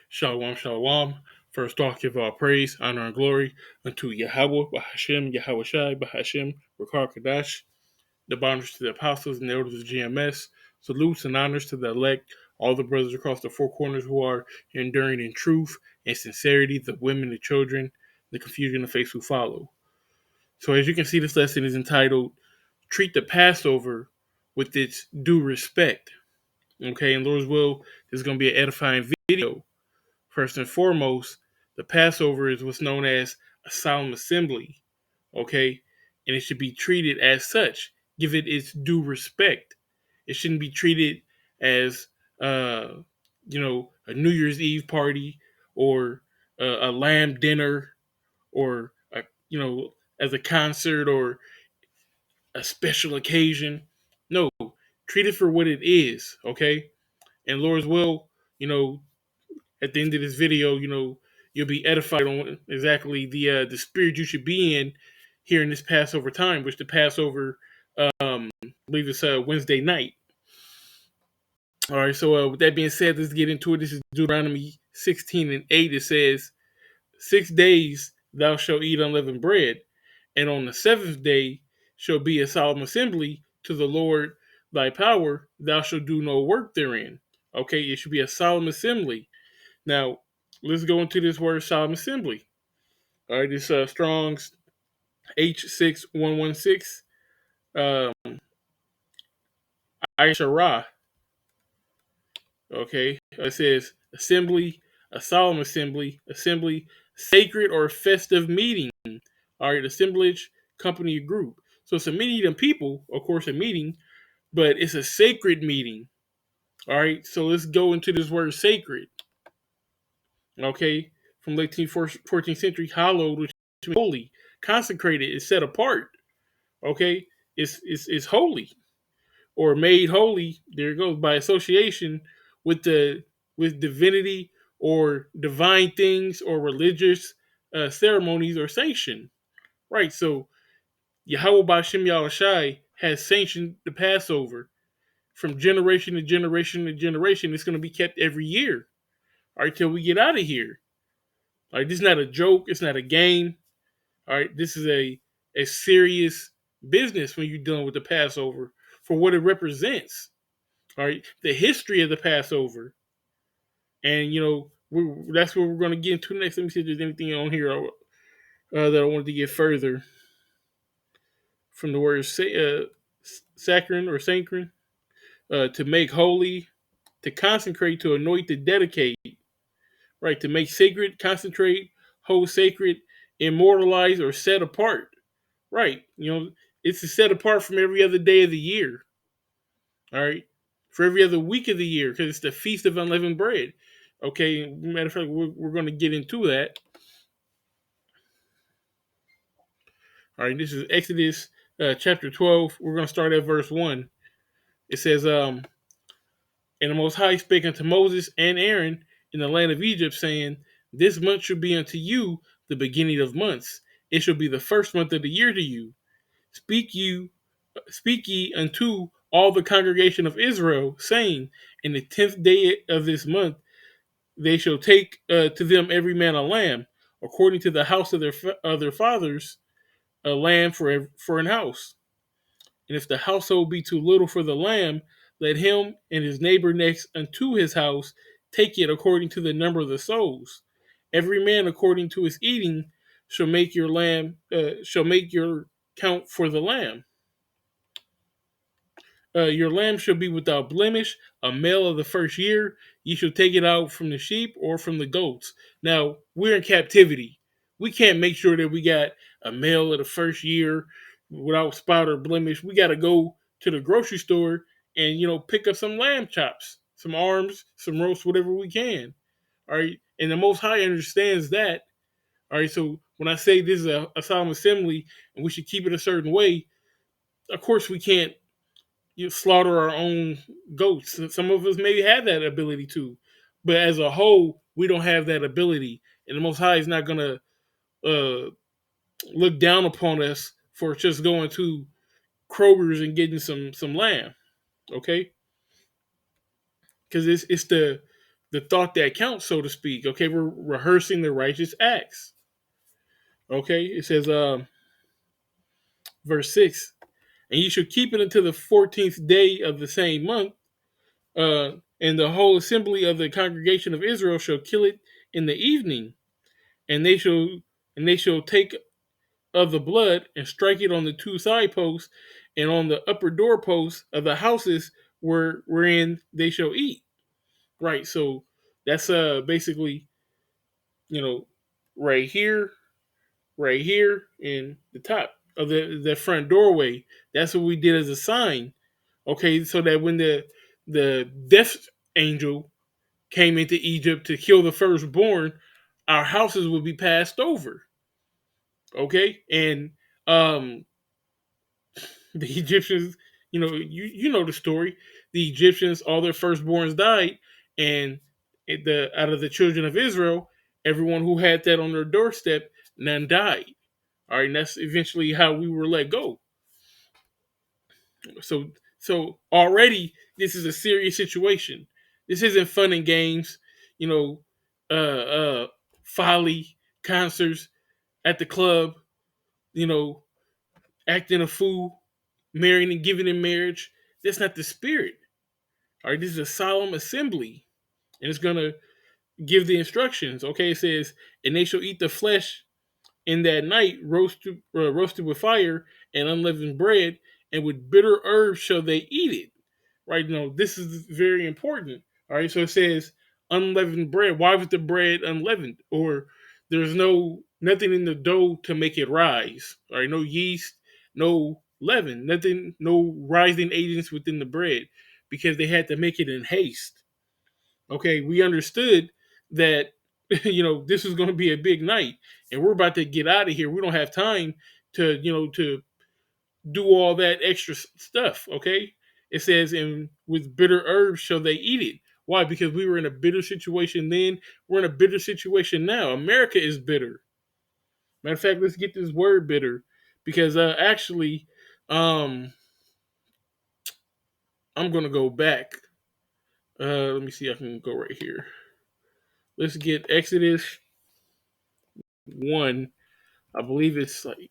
Shalom, shalom. First off, give all praise, honor, and glory unto Yahweh, Bahashem, Yahweh Shai, Bahashem, Rakar Kadash. The honors to the apostles and the elders of GMS. Salutes and honors to the elect, all the brothers across the four corners who are enduring in truth and sincerity, the women, the children, the confusion of faith who follow. So as you can see, this lesson is entitled, Treat the Passover with its due respect. Okay, and Lord's will, this is going to be an edifying video. First and foremost, the Passover is what's known as a solemn assembly, okay? And it should be treated as such. Give it its due respect. It shouldn't be treated as, a New Year's Eve party or a lamb dinner or, as a concert or a special occasion. No, treat it for what it is, okay? And Lord's will, you know, at the end of this video, you'll be edified on exactly the spirit you should be in here in this Passover time, which the Passover, I believe it's Wednesday night. All right, so with that being said, let's get into it. This is Deuteronomy 16:8. It says, 6 days thou shalt eat unleavened bread, and on the seventh day shall be a solemn assembly to the Lord thy power. Thou shalt do no work therein. Okay, it should be a solemn assembly. Now, let's go into this word solemn assembly. All right, this Strong's H6116, Aishara. Okay, it says assembly, a solemn assembly, sacred or festive meeting. All right, assemblage, company, group. So it's a meeting of people, of course, a meeting, but it's a sacred meeting. All right, so let's go into this word sacred. Okay, from late 14th century, hallowed, which means holy, consecrated is set apart. Okay, it's holy or made holy. There it goes, by association with with divinity or divine things or religious ceremonies or sanction. Right. So Yahweh Bashem Yahushai has sanctioned the Passover from generation to generation to generation. It's going to be kept every year. All right, till we get out of here. All right, this is not a joke. It's not a game. All right, this is a serious business when you're dealing with the Passover for what it represents. All right, the history of the Passover, and that's what we're going to get into next. Let me see if there's anything on here that I wanted to get further from the word saccharin or sanccharin, to make holy, to consecrate, to anoint, to dedicate, right? To make sacred, concentrate, hold sacred, immortalize, or set apart. Right. It's set apart from every other day of the year. All right. For every other week of the year, because it's the Feast of Unleavened Bread. Okay. Matter of fact, we're going to get into that. All right. This is Exodus chapter 12. We're going to start at verse 1. It says, And the Most High spake unto Moses and Aaron in the land of Egypt, saying, This month shall be unto you the beginning of months. It shall be the first month of the year to you. Speak ye unto all the congregation of Israel, saying, In the 10th day of this month they shall take to them every man a lamb, according to the house of their fathers, a lamb for an house. And if the household be too little for the lamb, let him and his neighbor next unto his house take it according to the number of the souls. Every man according to his eating shall make your count for the lamb. Your lamb shall be without blemish, a male of the first year. Ye shall take it out from the sheep or from the goats. Now, we're in captivity. We can't make sure that we got a male of the first year without spot or blemish. We got to go to the grocery store and, pick up some lamb chops, some arms, some roast, whatever we can. All right. And the Most High understands that. All right. So when I say this is a solemn assembly and we should keep it a certain way, of course we can't slaughter our own goats. Some of us maybe have that ability to, but as a whole, we don't have that ability. And the Most High is not going to look down upon us for just going to Kroger's and getting some lamb, okay? Because it's the thought that counts, so to speak. Okay, we're rehearsing the righteous acts. Okay, it says, verse 6, and you should keep it until the 14th day of the same month, and the whole assembly of the congregation of Israel shall kill it in the evening, and they shall take of the blood and strike it on the two side posts and on the upper doorposts of the houses wherein they shall eat. Right, so that's basically, you know, right here, right here in the top of the front doorway. That's what we did as a sign. Okay, so that when the death angel came into Egypt to kill the firstborn, our houses would be passed over. Okay, and um, the Egyptians, you know the story. The Egyptians, all their firstborns died, and the out of the children of Israel, everyone who had that on their doorstep, none died. All right, and that's eventually how we were let go. So, so already this is a serious situation. This isn't fun and games, you know, folly concerts at the club, you know, acting a fool, marrying and giving in marriage. That's not the spirit. All right, this is a solemn assembly, and it's gonna give the instructions. Okay, it says, and they shall eat the flesh in that night, roasted with fire and unleavened bread, and with bitter herbs shall they eat it. Right? No, this is very important. All right, so it says unleavened bread. Why was the bread unleavened? Or there's nothing in the dough to make it rise. All right, no yeast, no leaven, nothing, no rising agents within the bread, because they had to make it in haste. Okay, we understood that this is going to be a big night, and we're about to get out of here. We don't have time to do all that extra stuff. Okay, it says, and with bitter herbs shall they eat it. Why? Because we were in a bitter situation then. We're in a bitter situation now. America is bitter. Matter of fact, let's get this word bitter, because actually, um, I'm gonna go back. Let me see. I can go right here. Let's get Exodus 1. I believe it's in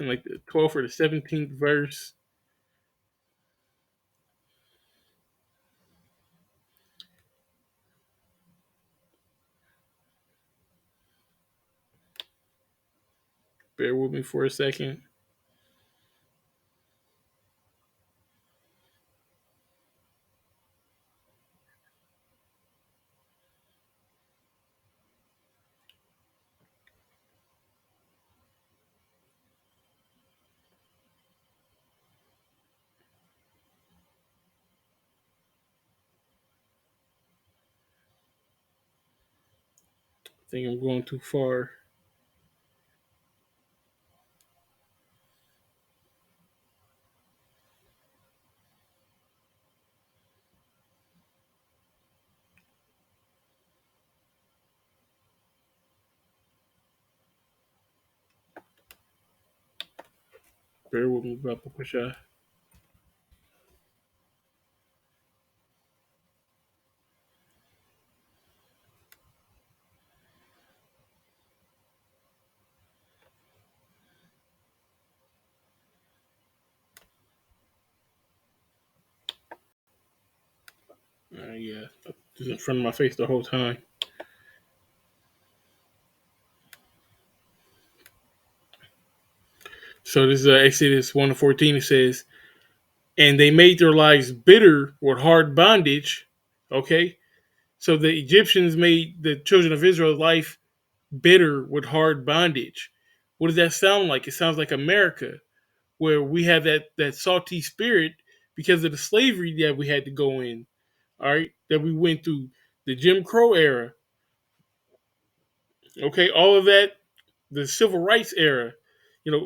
like the 12th or the 17th verse. Bear with me for a second. I think I'm going too far. Bear with me, Papa Pasha. Yeah, just in front of my face the whole time. So this is Exodus 1 to 14. It says, and they made their lives bitter with hard bondage. Okay, so the Egyptians made the children of Israel's life bitter with hard bondage. What does that sound like? It sounds like America, where we have that salty spirit because of the slavery that we had to go in. All right, that we went through, the Jim Crow era. Okay, all of that, the civil rights era.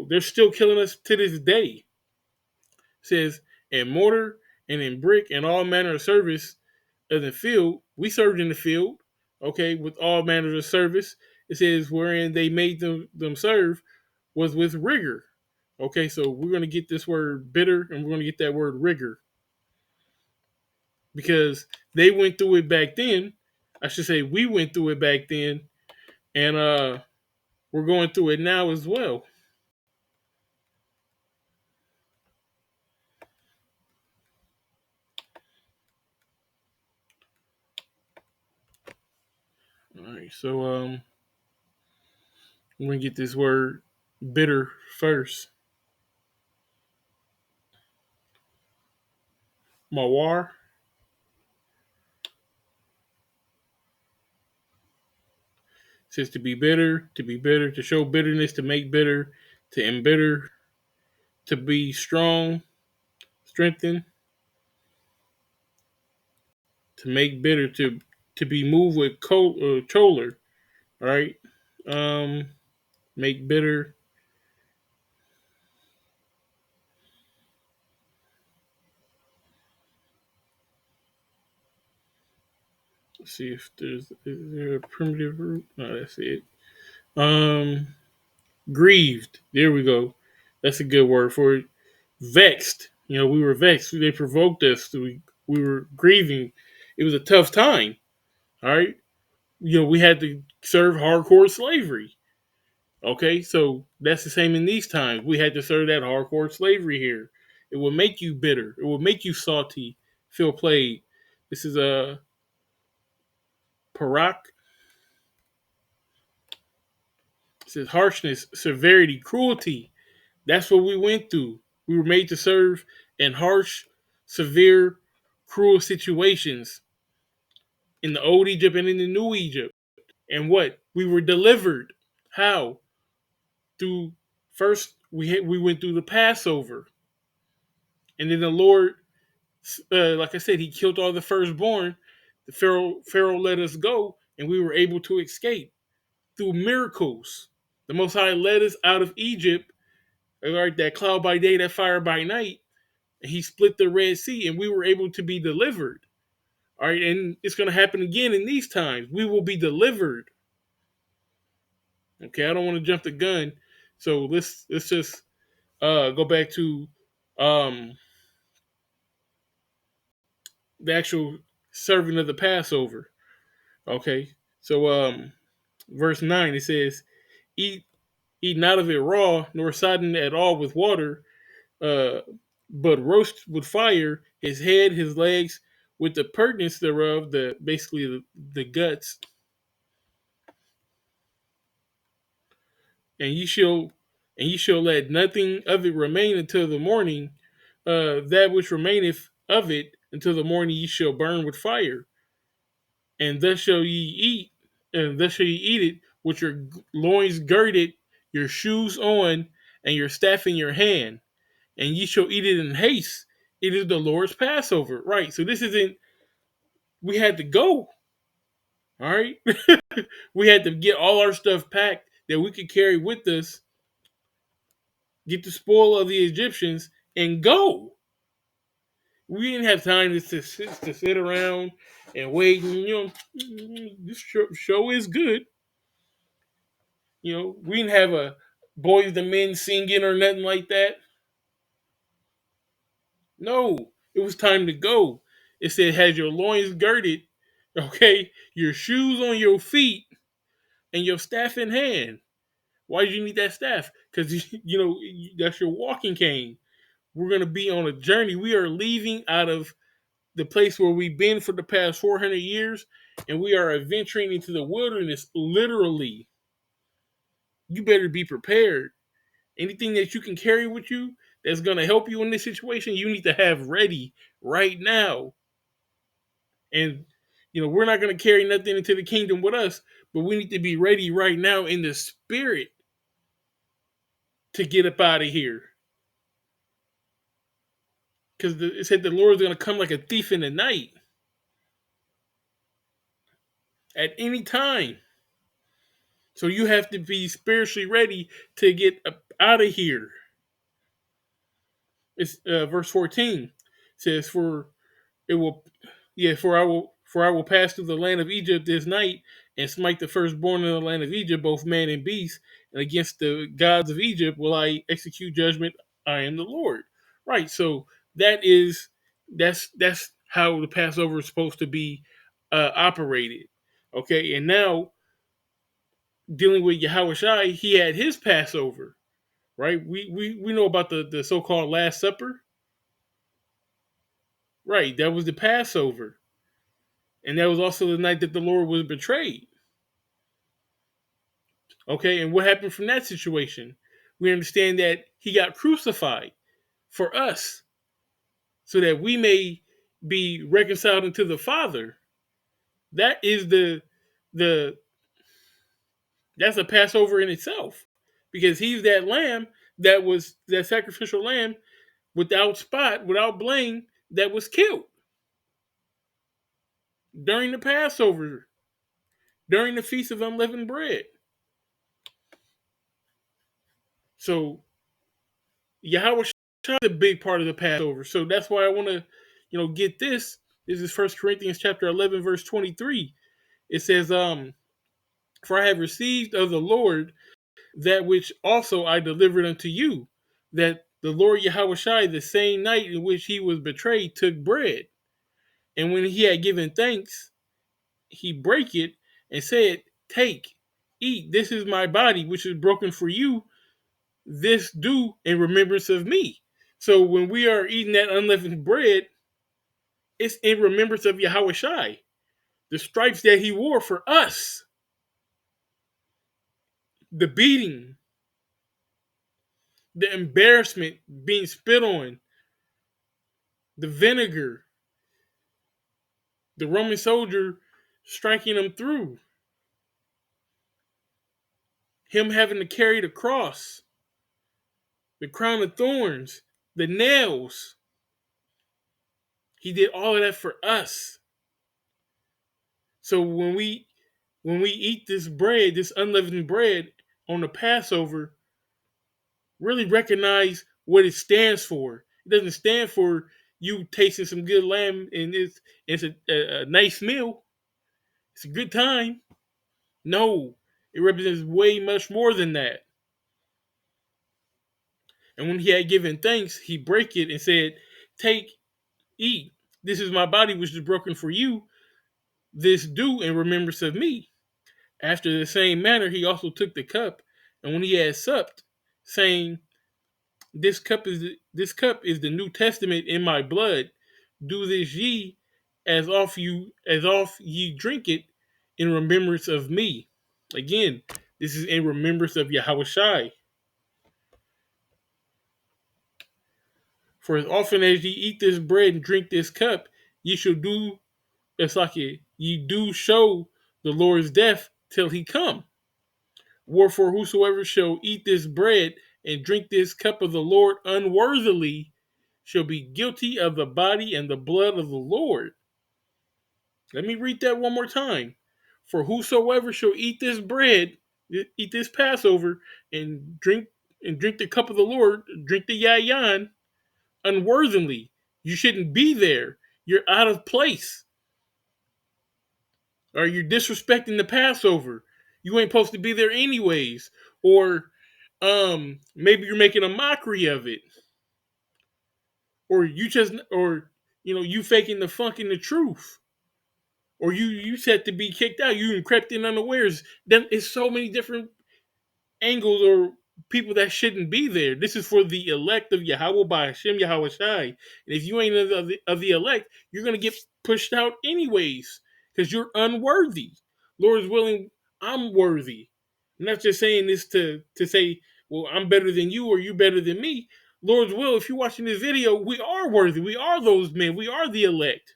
They're still killing us to this day. It says, in mortar and in brick and all manner of service in the field, we served in the field. Okay, with all manner of service. It says, wherein they made them serve was with rigor. Okay, so we're going to get this word bitter, and we're going to get that word rigor. because they went through it back then. I should say we went through it back then, and we're going through it now as well. All right, so we're gonna get this word bitter first. Mawar says to be bitter, to show bitterness, to make bitter, to embitter, to be strong, strengthen, to make bitter, to be moved with choler. All right, um, make bitter. Let's see if is there a primitive root. No, that's it. Um, grieved. There we go. That's a good word for it. Vexed. You know, we were vexed. They provoked us. So we were grieving. It was a tough time. All right. You know, we had to serve hardcore slavery. Okay, so that's the same in these times. We had to serve that hardcore slavery here. It will make you bitter. It will make you salty. Feel played. This is a parak. It says harshness, severity, cruelty. That's what we went through. We were made to serve in harsh, severe, cruel situations in the old Egypt and in the new Egypt. And what? We were delivered. How? Through first we went through the Passover. And then the Lord, like I said, he killed all the firstborn. The Pharaoh let us go, and we were able to escape through miracles. The Most High led us out of Egypt, all right, that cloud by day, that fire by night, and he split the Red Sea, and we were able to be delivered. All right, and it's going to happen again in these times. We will be delivered. Okay, I don't want to jump the gun, so let's just go back to um, the actual serving of the Passover. Okay, so verse 9 it says, "Eat not of it raw, nor sodden at all with water, uh, but roast with fire his head, his legs, with the pertinence thereof, the basically the guts, and ye shall let nothing of it remain until the morning. That which remaineth of it until the morning ye shall burn with fire, and thus shall ye eat, and thus shall ye eat it with your loins girded, your shoes on, and your staff in your hand, and ye shall eat it in haste. It is the Lord's Passover." Right. So this isn't. We had to go. All right. We had to get all our stuff packed that we could carry with us, get the spoil of the Egyptians, and go. We didn't have time to sit around and wait. And, this show is good. We didn't have a boys the men singing or nothing like that. No, it was time to go. It said, "Has your loins girded, okay, your shoes on your feet, and your staff in hand." Why do you need that staff? Because that's your walking cane. We're gonna be on a journey. We are leaving out of the place where we've been for the past 400 years, and we are adventuring into the wilderness. Literally, you better be prepared. Anything that you can carry with you that's gonna help you in this situation, you need to have ready right now. And we're not going to carry nothing into the kingdom with us, but we need to be ready right now in the spirit to get up out of here. Because it said the Lord is going to come like a thief in the night at any time. So you have to be spiritually ready to get up out of here. It's verse 14. It says, it will for I will pass through the land of Egypt this night, and smite the firstborn in the land of Egypt, both man and beast, and against the gods of Egypt will I execute judgment. I am the Lord. Right. So that's how the Passover is supposed to be operated. Okay, and now dealing with Yahushua, he had his Passover, right? We know about the so-called Last Supper, right? That was the Passover, and that was also the night that the Lord was betrayed. Okay, and what happened from that situation? We understand that he got crucified for us, so that we may be reconciled unto the Father. That is the that's a Passover in itself, because he's that lamb that was that sacrificial lamb without spot, without blame, that was killed during the Passover, during the Feast of Unleavened Bread. So Yahweh is a big part of the Passover. So that's why I want to, get this. This is 1 Corinthians chapter 11, verse 23. It says, for I have received of the Lord that which also I delivered unto you, that the Lord Yahushua, the same night in which he was betrayed, took bread. And when he had given thanks, he brake it and said, take, eat, this is my body, which is broken for you. This do in remembrance of me. So when we are eating that unleavened bread, it's in remembrance of Yahushua, the stripes that he wore for us, the beating, the embarrassment, being spit on, the vinegar, the Roman soldier striking him through, him having to carry the cross, the crown of thorns, the nails. He did all of that for us. So when we eat this bread, this unleavened bread on the Passover, really recognize what it stands for. It doesn't stand for you tasting some good lamb and it's a nice meal. It's a good time. No, it represents way much more than that. And when he had given thanks, he brake it and said, take, eat. This is my body which is broken for you. This do in remembrance of me. After the same manner, he also took the cup, and when he had supped, saying, This cup is the New Testament in my blood. Do this ye as oft ye drink it in remembrance of me. Again, this is in remembrance of Yahushai. For as often as ye eat this bread and drink this cup, ye shall do it's like it, ye do show the Lord's death till he come. Wherefore whosoever shall eat this bread and drink this cup of the Lord unworthily shall be guilty of the body and the blood of the Lord. Let me read that one more time. For whosoever shall eat this bread, eat this Passover, and drink the cup of the Lord, drink the yayan unworthily. You shouldn't be there. You're out of place. Or you're disrespecting the Passover. You ain't supposed to be there anyways. Or maybe you're making a mockery of it. Or you faking the funk in the truth. Or you said to be kicked out. You crept in unawares. Then it's so many different angles or people that shouldn't be there. This is for the elect of Yahweh by Hashem Yahweh Shai. And if you ain't of the elect, you're going to get pushed out anyways because you're unworthy. Lord is willing, I'm worthy. I'm not just saying this to say, well, I'm better than you or you better than me. Lord's will, if you're watching this video, we are worthy. We are those men. We are the elect.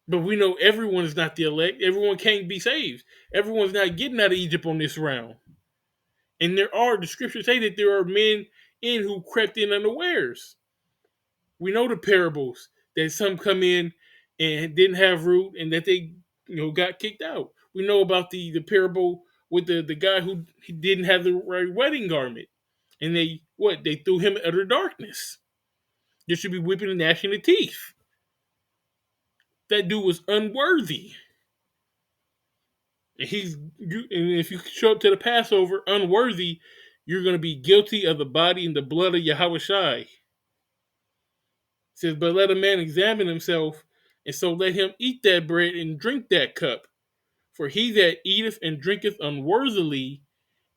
But we know everyone is not the elect. Everyone can't be saved. Everyone's not getting out of Egypt on this round. And the scriptures say that there are men in who crept in unawares. We know the parables that some come in and didn't have root and that they got kicked out. We know about the parable with the guy who he didn't have the right wedding garment. And they threw him in utter darkness. There should be whipping and gnashing of teeth. That dude was unworthy. And if you show up to the Passover unworthy, you're going to be guilty of the body and the blood of Yahushai. says, but let a man examine himself, and so let him eat that bread and drink that cup. For he that eateth and drinketh unworthily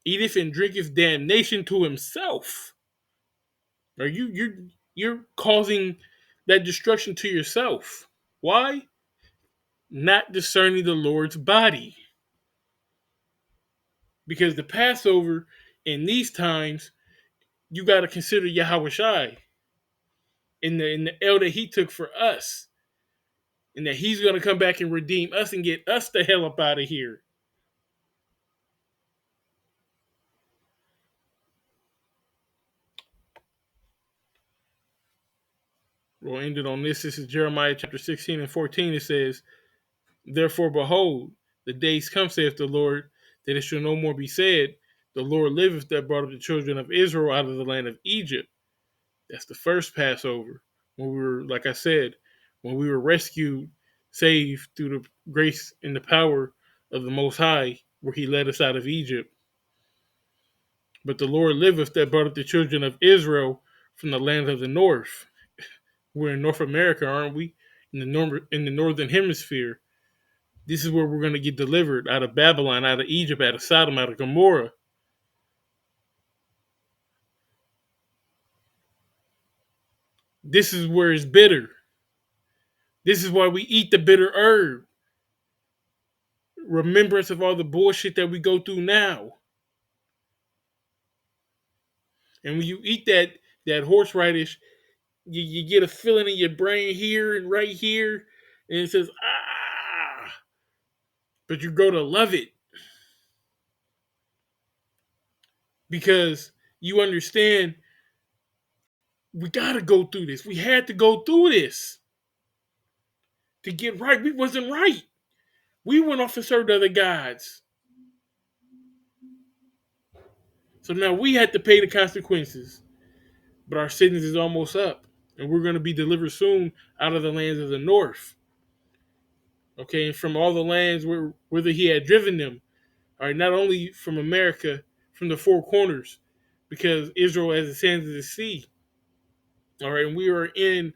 eateth and drinketh damnation to himself. Or you're causing that destruction to yourself. Why? Not discerning the Lord's body. Because the Passover in these times, you got to consider Yahweh Shai in the L that he took for us. And that he's going to come back and redeem us and get us the hell up out of here. We'll end it on this. This is Jeremiah chapter 16 and 14. It says, therefore, behold, the days come, saith the Lord, that it shall no more be said, the Lord liveth that brought up the children of Israel out of the land of Egypt. That's the first Passover. When we were, like I said, when we were rescued, saved through the grace and the power of the Most High, where he led us out of Egypt. But the Lord liveth that brought up the children of Israel from the land of the north. We're in North America, aren't we? In the northern hemisphere. This is where we're going to get delivered out of Babylon, out of Egypt, out of Sodom, out of Gomorrah. This is where it's bitter. This is why we eat the bitter herb. Remembrance of all the bullshit that we go through now. And when you eat that horseradish, you get a feeling in your brain here and right here, and it says, ah, but you grow to love it. Because you understand we got to go through this. We had to go through this to get right. We wasn't right. We went off and served other gods. So now we had to pay the consequences. But our sentence is almost up. And we're going to be delivered soon out of the lands of the north. Okay, and from all the lands whither he had driven them. All right, not only from America, from the four corners, because Israel has the sands of the sea. All right, and we are in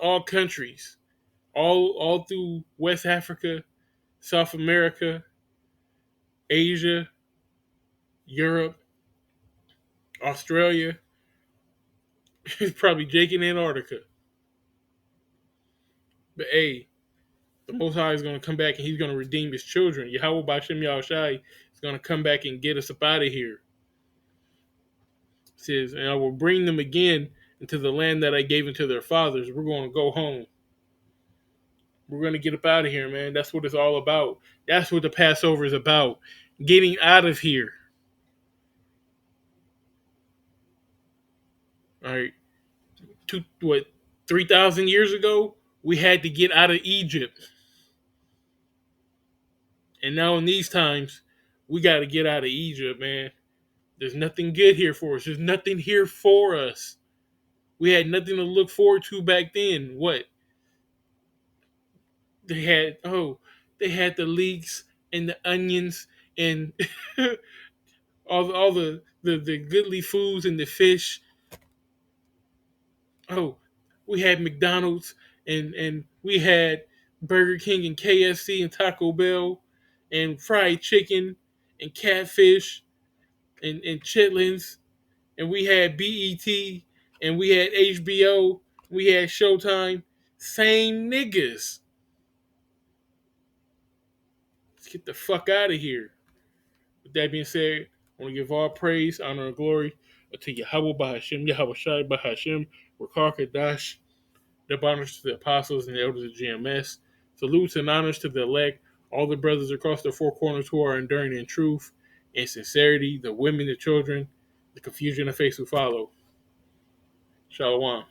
all countries, all through West Africa, South America, Asia, Europe, Australia, probably Jake in Antarctica. But hey, the Most High is going to come back and he's going to redeem his children. Yahweh B'Shem Yahushai is going to come back and get us up out of here. It says, and I will bring them again into the land that I gave unto their fathers. We're going to go home. We're going to get up out of here, man. That's what it's all about. That's what the Passover is about. Getting out of here. All right. 3,000 years ago, we had to get out of Egypt. And now in these times, we got to get out of Egypt, man. There's nothing good here for us. There's nothing here for us. We had nothing to look forward to back then. What? They had the leeks and the onions and all the goodly foods and the fish. Oh, we had McDonald's and we had Burger King and KFC and Taco Bell and fried chicken and catfish and chitlins, and we had BET and we had HBO, we had Showtime. Same niggas. Let's get the fuck out of here. With that being said, I want to give all praise, honor, and glory to Yahweh Bahashim, Yahweh Shai Bahashim, Rakar Kadash, the honors to the apostles and the elders of GMS. Salutes and honors to the elect, all the brothers across the four corners who are enduring in truth and sincerity, the women, the children, the confusion and face who follow. Shalom.